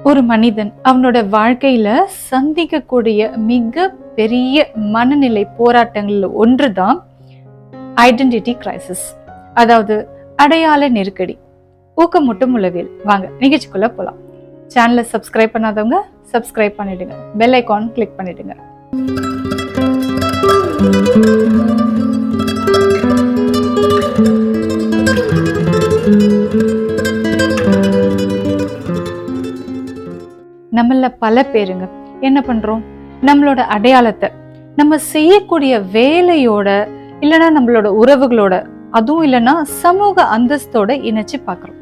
ஒரு மனிதன் அவனோட வாழ்க்கையில சந்திக்கக்கூடிய மிக பெரிய மனநிலை போராட்டங்கள்ல ஒன்றுதான் ஐடென்டிட்டி கிரைசிஸ், அதாவது அடையாள நெருக்கடி. ஊக்கமூட்டும் உளவியல். வாங்க நிகழ்ச்சிக்குள்ள போலாம். சேனலை சப்ஸ்கிரைப் பண்ணாதவங்க சப்ஸ்கிரைப் பண்ணிடுங்க, பெல் ஐகான் கிளிக் பண்ணிடுங்க. நம்மள பல பேருங்க என்ன பண்றோம், நம்மளோட அடையாளத்தை நம்ம செய்யக்கூடிய வேலையோட இல்லைன்னா நம்மளோட உறவுகளோட, அதுவும் இல்லைன்னா சமூக அந்தஸ்தோட இணைச்சு பாக்குறோம்.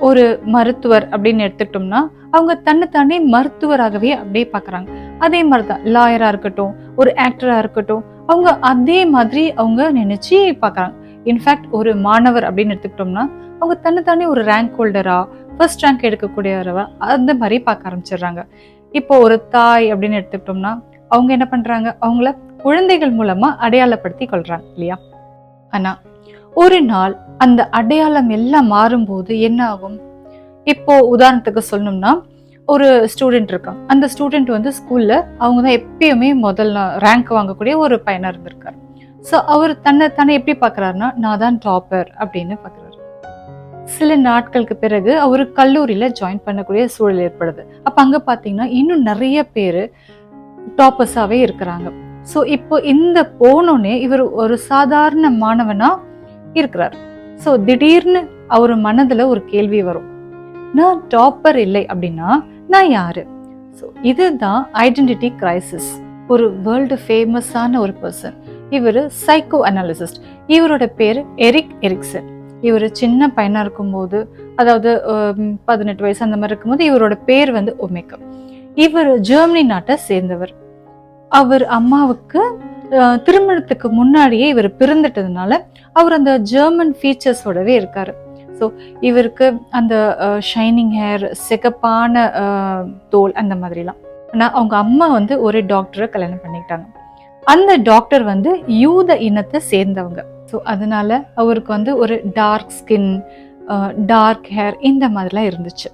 ஒரு மருத்துவர் அப்படின்னு எடுத்துக்கிட்டோம்னா அவங்க தன்னைத்தானே மருத்துவராகவே அப்படியே பாக்குறாங்க. அதே மாதிரிதான் லாயரா இருக்கட்டும், ஒரு ஆக்டரா இருக்கட்டும், அவங்க அதே மாதிரி அவங்க நினைச்சு பாக்குறாங்க. இன்ஃபேக்ட் ஒரு மாணவர் அப்படின்னு எடுத்துக்கிட்டோம்னா அவங்க தன்னைத்தானே ஒரு ரேங்க் ஹோல்டரா, ஃபர்ஸ்ட் ரேங்க் எடுக்கக்கூடியவரவா அந்த மாதிரி பார்க்க ஆரம்பிச்சிடுறாங்க. இப்போ ஒரு தாய் அப்படின்னு எடுத்துக்கிட்டோம்னா அவங்க என்ன பண்றாங்க, அவங்கள குழந்தைகள் மூலமா அடையாளப்படுத்தி கொள்றாங்க இல்லையா? ஆனா ஒரு நாள் அந்த அடையாளம் எல்லாம் மாறும்போது என்ன ஆகும்? இப்போ உதாரணத்துக்கு சொல்லணும்னா ஒரு ஸ்டூடெண்ட் இருக்காங்க. அந்த ஸ்டூடெண்ட் வந்து ஸ்கூல்ல அவங்க தான் எப்பயுமே முதல்ல ரேங்க் வாங்கக்கூடிய ஒரு பையனா இருந்திருக்காரு. ஸோ அவர் தன்னை எப்படி பாக்குறாருன்னா, நான் தான் டாப்பர் அப்படின்னு பாக்குறாரு. சில நாட்களுக்கு பிறகு அவரு கல்லூரியில ஜாயின் பண்ணக்கூடிய சூழல் ஏற்படுது. அப்ப அங்க பாத்தீங்கன்னா இன்னும் நிறைய பேரு டாப்பர்ஸாவே இருக்கிறாங்க. சோ இப்போ இந்த போனோடனே இவர் ஒரு சாதாரண மாணவனா இருக்கிறார். சோ திடீர்னு அவர் மனதுல ஒரு கேள்வி வரும், நான் டாப்பர் இல்லை அப்படின்னா நான் யாரு? ஸோ இதுதான் ஐடென்டிட்டி கிரைசிஸ். ஒரு வேர்ல்டு ஃபேமஸான ஒரு பர்சன், இவர் சைக்கோ அனாலிசிஸ்ட். இவரோட பேரு எரிக் எரிக்சன். இவர் சின்ன பையனா இருக்கும்போது, அதாவது 18 வயசு அந்த மாதிரி இருக்கும்போது இவரோட பேர் வந்து ஒமேகா. இவர் ஜெர்மனி நாட்டை சேர்ந்தவர். அவர் அம்மாவுக்கு திருமணத்துக்கு முன்னாடியே இவர் பிறந்துட்டதுனால அவர் அந்த ஜெர்மன் ஃபீச்சர்ஸோடவே இருக்காரு. ஸோ இவருக்கு அந்த ஷைனிங் ஹேர், சிகப்பான தோல் அந்த மாதிரிலாம். ஆனால் அவங்க அம்மா வந்து ஒரு டாக்டரை கல்யாணம் பண்ணிக்கிட்டாங்க. அந்த டாக்டர் வந்து யூத இனத்தை சேர்ந்தவங்க. ஸோ அதனால அவருக்கு வந்து ஒரு டார்க் ஸ்கின், டார்க் ஹேர் இந்த மாதிரிலாம் இருந்துச்சு.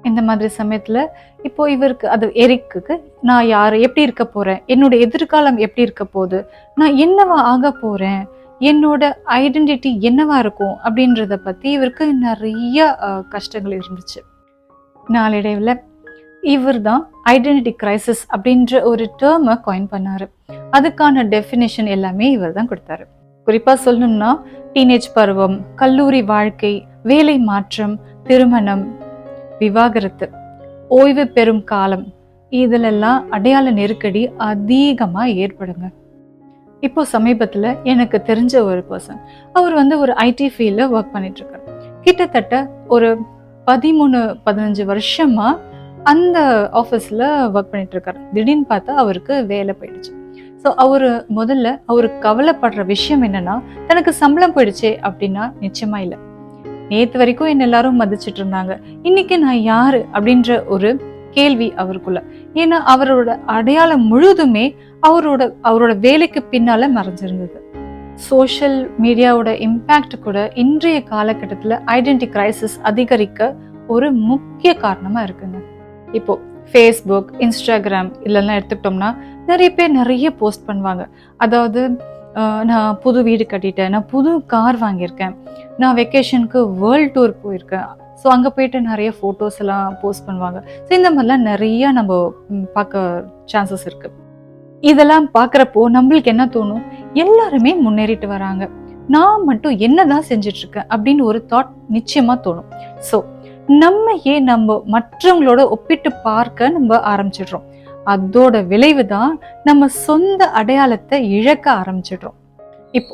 இந்த மாதிரி சமயத்துல இப்போ இவருக்கு, அது எரிக்கு, நான் யாரு, எப்படி இருக்க போறேன், என்னோட எதிர்காலம் எப்படி இருக்க போகுது, நான் என்னவா ஆக போறேன், என்னோட ஐடென்டிட்டி என்னவா இருக்கும் அப்படின்றத பத்தி இவருக்கு நிறைய கஷ்டங்கள் இருந்துச்சு. நாளடைவில் இவர் தான் ஐடென்டிட்டி கிரைசிஸ் அப்படின்ற ஒரு டேர்மை காயின் பண்ணாரு. அதுக்கான டெஃபினேஷன் எல்லாமே இவர் தான் கொடுத்தாரு. குறிப்பா சொல்லணும்னா டீனேஜ் பருவம், கல்லூரி வாழ்க்கை, வேலை மாற்றம், திருமணம், விவாகரத்து, ஓய்வு பெறும் காலம், இதுலெல்லாம் அடையாள நெருக்கடி அதிகமா ஏற்படுங்க. இப்போ சமீபத்துல எனக்கு தெரிஞ்ச ஒரு பர்சன், அவர் வந்து ஒரு ஐடி ஃபீல்ட்ல ஒர்க் பண்ணிட்டு இருக்காரு. கிட்டத்தட்ட ஒரு 13-15 வருஷமா அந்த ஆஃபீஸ்ல ஒர்க் பண்ணிட்டு இருக்காரு. திடீர்னு பார்த்தா அவருக்கு வேலை போயிடுச்சு. ஸோ முதல்ல அவரு கவலைப்படுற விஷயம் என்னன்னா, தனக்கு சம்பளம் போயிடுச்சே அப்படின்னா நிச்சயமா இல்லை. நேத்து வரைக்கும் என்ன எல்லாரும் மதிச்சுட்டு இருந்தாங்க, இன்னைக்கு நான் யாரு அப்படின்ற ஒரு கேள்வி அவருக்குள்ள. ஏன்னா அவரோட அடையாளம் முழுதுமே அவரோட வேலைக்கு பின்னால மறைஞ்சிருந்தது. சோஷியல் மீடியாவோட இம்பாக்ட் கூட இன்றைய காலகட்டத்துல ஐடென்டிட்டி கிரைசிஸ் அதிகரிக்க ஒரு முக்கிய காரணமா இருக்குங்க. இப்போ ஃபேஸ்புக், இன்ஸ்டாகிராம் இதெல்லாம் எடுத்துக்கிட்டோம்னா நிறைய பேர் நிறைய போஸ்ட் பண்ணுவாங்க. அதாவது நான் புது வீடு கட்டிட்டேன், நான் புது கார் வாங்கியிருக்கேன், நான் வெக்கேஷனுக்கு வேர்ல்ட் டூர் போயிருக்கேன். ஸோ அங்கே போயிட்டு நிறைய ஃபோட்டோஸ் எல்லாம் போஸ்ட் பண்ணுவாங்க. ஸோ இந்த மாதிரிலாம் நிறைய நம்ம பார்க்க சான்சஸ் இருக்கு. இதெல்லாம் பார்க்குறப்போ நம்மளுக்கு என்ன தோணும், எல்லாருமே முன்னேறிட்டு வராங்க, நான் மட்டும் என்னதான் செஞ்சுட்டு இருக்கேன் அப்படின்னு ஒரு தாட் நிச்சயமா தோணும். ஸோ நம்ம மற்றவங்களோட ஒப்பிட்டு பார்க்க நம்ம ஆரம்பிச்சிடுறோம். அதோட விளைவு தான் நம்ம சொந்த அடையாளத்தை இழக்க ஆரம்பிச்சிடுறோம். இப்போ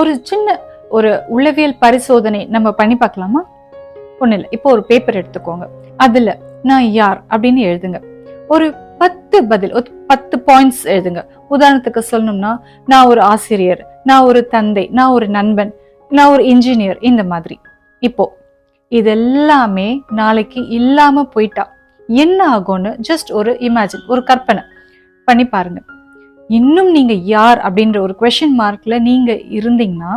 ஒரு சின்ன ஒரு உளவியல் பரிசோதனை நம்ம பண்ணி பார்க்கலாமா? ஒண்ணு இல்லை, இப்போ ஒரு பேப்பர் எடுத்துக்கோங்க, அதுல நான் யார் அப்படின்னு எழுதுங்க. ஒரு 10 பதில், 10 பாயிண்ட்ஸ் எழுதுங்க. உதாரணத்துக்கு சொல்லணும்னா, நான் ஒரு ஆசிரியர், நான் ஒரு தந்தை, நான் ஒரு நண்பன், நான் ஒரு இன்ஜினியர், இந்த மாதிரி. இப்போ இதெல்லாமே நாளைக்கு இல்லாம போயிட்டா என்ன ஆகும்னு ஜஸ்ட் ஒரு இமேஜின், ஒரு கற்பனை பண்ணி பாருங்க. இன்னும் நீங்க யார் அப்படின்ற ஒரு குவெஸ்சன் மார்க்ல நீங்க இருந்தீங்கன்னா,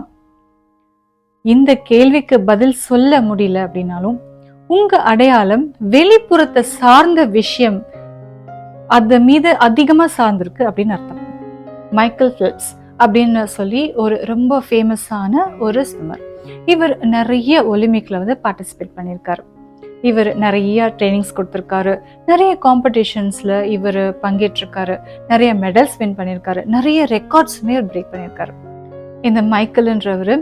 இந்த கேள்விக்கு பதில் சொல்ல முடியல அப்படின்னாலும் உங்க அடையாளம் வெளிப்புறத்தை சார்ந்த விஷயம் அது மீது அதிகமா சார்ந்திருக்கு அப்படின்னு அர்த்தம். மைக்கேல் ஃபெல்ப்ஸ் அப்படின்னு சொல்லி ஒரு ரொம்ப ஃபேமஸான ஒரு ஸ்விம்மர். இவர் நிறைய ஒலிம்பிக்ல வந்து பார்ட்டிசிபேட் பண்ணியிருக்காரு. இவர் நிறைய ட்ரைனிங்ஸ் கொடுத்துருக்காரு, நிறைய காம்படிஷன்ஸ்ல இவர் பங்கேற்றிருக்காரு, நிறைய மெடல்ஸ் வின் பண்ணியிருக்காரு, நிறைய ரெக்கார்ட்ஸுமே பிரேக் பண்ணியிருக்காரு. இந்த மைக்கேல்ன்றவர்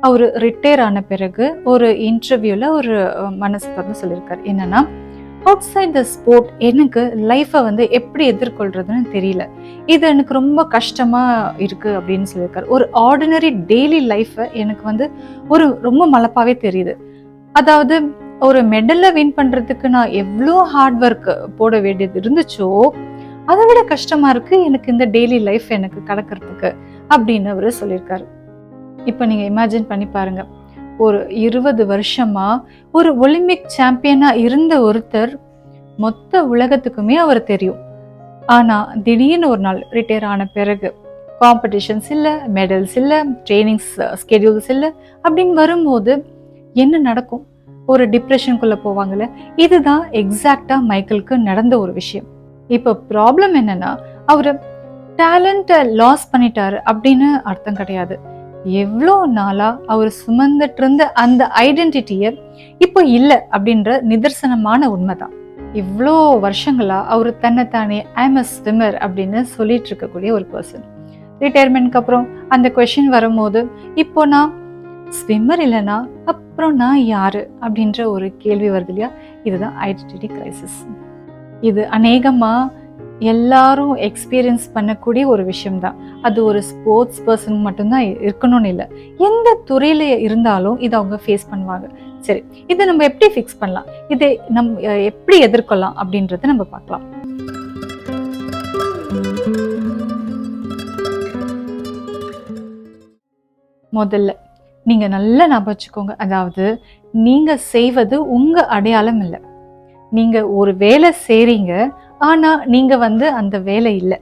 அவர் ரிட்டையர் ஆன பிறகு ஒரு இன்டர்வியூல ஒரு மனசு திறந்து சொல்லியிருக்காரு. என்னன்னா, அவுட் சைட் த ஸ்போர்ட் எனக்கு லைஃப்பை வந்து எப்படி எதிர்கொள்றதுன்னு தெரியல, இது எனக்கு ரொம்ப கஷ்டமா இருக்கு அப்படின்னு சொல்லியிருக்காரு. ஒரு ஆர்டினரி டெய்லி லைஃப்பை எனக்கு வந்து ஒரு ரொம்ப மலப்பாவே தெரியுது. அதாவது ஒரு மெடல்ல வின் பண்றதுக்கு நான் எவ்வளோ ஹார்ட் ஒர்க் போட வேண்டியது இருந்துச்சோ அதை விட கஷ்டமா இருக்கு எனக்கு இந்த டெய்லி லைஃப் எனக்கு கடக்கிறதுக்கு அப்படின்னு அவரு சொல்லியிருக்காரு. இப்போ நீங்க இமேஜின் பண்ணி பாருங்க, ஒரு 20 வருஷமா ஒரு ஒலிம்பிக் சாம்பியனா இருந்த ஒருத்தர் மொத்த உலகத்துக்குமே அவர் தெரியும். ஆனா திடீர்னு ஒரு நாள் ரிட்டையர் ஆன பிறகு காம்படிஷன்ஸ் இல்லை, மெடல்ஸ் இல்லை, ட்ரைனிங்ஸ் ஸ்கெடியூல்ஸ் இல்லை அப்படின்னு வரும்போது என்ன நடக்கும்? ஒரு டிப்ரெஷனுக்குள்ள போவாங்கல்ல. இதுதான் எக்ஸாக்டா மைக்கேலுக்கு நடந்த ஒரு விஷயம். இப்போ ப்ராப்ளம் என்னன்னா, அவரு டேலண்ட்டை லாஸ் பண்ணிட்டாரு அப்படின்னு அர்த்தம் கிடையாது. எவ்வளோ நாளா அவர் சுமந்துட்டு இருந்த அந்த ஐடென்டிட்டியை இப்போ இல்லை அப்படின்ற நிதர்சனமான உண்மைதான். இவ்வளோ வருஷங்களா அவர் தன்னைத்தானே ஐம் அ ஸ்விம்மர் அப்படின்னு சொல்லிட்டு இருக்கக்கூடிய ஒரு பர்சன். ரிட்டையர்மெண்ட்க்கு அப்புறம் அந்த கொஸ்டின் வரும்போது, இப்போ நான் ஸ்விம்மர் இல்லைன்னா அப்புறம் நான் யாரு அப்படின்ற ஒரு கேள்வி வருது இல்லையா? இதுதான் ஐடென்டிட்டி கிரைசிஸ். இது அநேகமா எல்லாரும் எக்ஸ்பீரியன்ஸ் பண்ணக்கூடிய ஒரு விஷயம்தான். அது ஒரு ஸ்போர்ட்ஸ் பர்சன் மட்டும்தான் இருக்கணும்னு இல்லை, எந்த துறையில இருந்தாலும் இதை அவங்க ஃபேஸ் பண்ணுவாங்க. சரி, இதை நம்ம எப்படி ஃபிக்ஸ் பண்ணலாம், இதை நம்ம எப்படி எதிர்கொள்ளலாம் அப்படின்றத நம்ம பார்க்கலாம். முதல்ல நீங்க நல்லா ஞாபகம் வச்சுக்கோங்க, அதாவது நீங்க செய்வது உங்க அடையாளம் இல்லை. நீங்க ஒரு வேலை செய்றீங்க, ஆனா நீங்க வந்து அந்த வேலை இல்லை.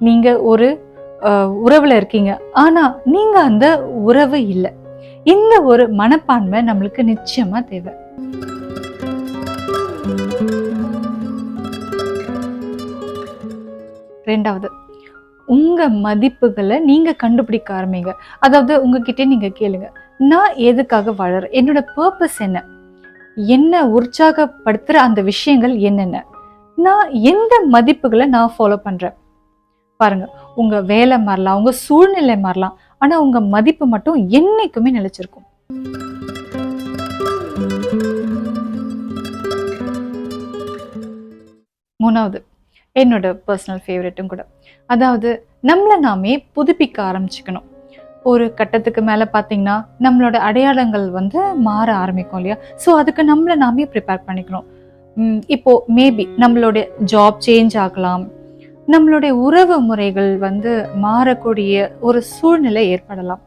நீங்க ஒரு உறவுல இருக்கீங்க, ஆனா நீங்க அந்த உறவு இல்லை. இந்த ஒரு மனப்பான்மை நம்மளுக்கு நிச்சயமா தேவை. ரெண்டாவது, உங்க மதிப்புகளை நீங்க கண்டுபிடிக்க ஆரம்பிங்க. அதாவது உங்ககிட்ட நீங்க கேளுங்க, நான் எதுக்காக வாழறேன், என்னோட பர்பஸ் என்ன, என்ன உற்சாகப்படுத்துற அந்த விஷயங்கள் என்னென்ன, நான் எந்த மதிப்புகளை நான் ஃபாலோ பண்றேன். பாருங்க, உங்க வேலை மாறலாம், உங்க சூழ்நிலை மாறலாம், ஆனா உங்க மதிப்பு மட்டும் என்னைக்குமே நிலைச்சிருக்கும். மூணாவது, என்னோட பர்சனல் ஃபேவரட்டும் கூட, அதாவது நம்மளை நாமே புதுப்பிக்க ஆரம்பிச்சுக்கணும். ஒரு கட்டத்துக்கு மேலே பார்த்தீங்கன்னா நம்மளோட அடையாளங்கள் வந்து மாற ஆரம்பிக்கும் இல்லையா? ஸோ அதுக்கு நம்மளை நாமே ப்ரிப்பேர் பண்ணிக்கணும். இப்போ மேபி நம்மளுடைய ஜாப் சேஞ்ச் ஆகலாம், நம்மளுடைய உறவு முறைகள் வந்து மாறக்கூடிய ஒரு சூழ்நிலை ஏற்படலாம்,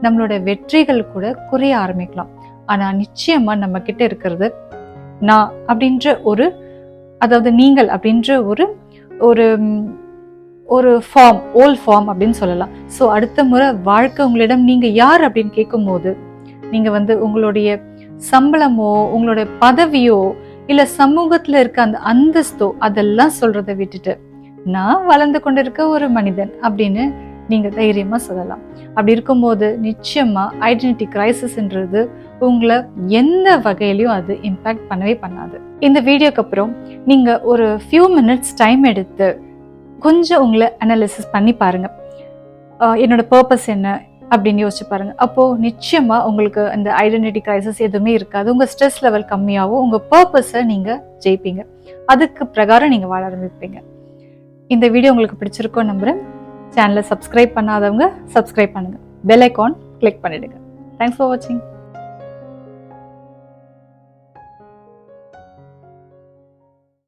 நம்மளோட வெற்றிகள் கூட குறைய ஆரம்பிக்கலாம். ஆனால் நிச்சயமா நம்ம கிட்ட இருக்கிறது நான் அப்படின்ற ஒரு, அதாவது நீங்கள் அப்படின்ற ஒரு ஒரு ஒரு ஃபார்ம், ஓல்ட் ஃபார்ம் அப்படின்னு சொல்லலாம். ஸோ அடுத்த முறை வாழ்க்கை உங்களிடம் நீங்க யார் அப்படின்னு கேட்கும்போது, நீங்க வந்து உங்களுடைய சம்பளமோ உங்களுடைய பதவியோ இல்ல சமூகத்துல இருக்க அந்த அந்தஸ்தோ அதெல்லாம் சொல்றதை விட்டுட்டு நான் வளர்ந்து கொண்டிருக்க ஒரு மனிதன் அப்படின்னு நீங்க தைரியமா சொல்லலாம். அப்படி இருக்கும்போது நிச்சயமா ஐடென்டிட்டி கிரைசிஸ்ன்றது உங்களை எந்த வகையிலையும் அது இம்பாக்ட் பண்ணவே பண்ணாது. இந்த வீடியோக்கு அப்புறம் நீங்க ஒரு ஃபியூ மினிட்ஸ் டைம் எடுத்து கொஞ்சம் உங்களை அனாலிசிஸ் பண்ணி பாருங்க, என்னோட பர்பஸ் என்ன அப்படின்னு யோசிச்சு பாருங்க. அப்போ நிச்சயமா உங்களுக்கு அந்த ஐடென்டிட்டி கிரைசிஸ் எதுவுமே இருக்காது. உங்க ஸ்ட்ரெஸ் லெவல் கம்மியாகும், உங்க பர்பஸை நீங்க ஜெயிப்பீங்க, அதுக்கு பிரகாரம் நீங்க வாழ ஆரம்பிப்பீங்க. இந்த வீடியோ உங்களுக்கு பிடிச்சிருக்கோன்னு நம்புறேன். சேனலை சப்ஸ்கிரைப் பண்ணாதவங்க சப்ஸ்கிரைப் பண்ணுங்க, பெல் ஐகான் கிளிக் பண்ணிடுங்க. தேங்க்ஸ் ஃபார் வாட்சிங்.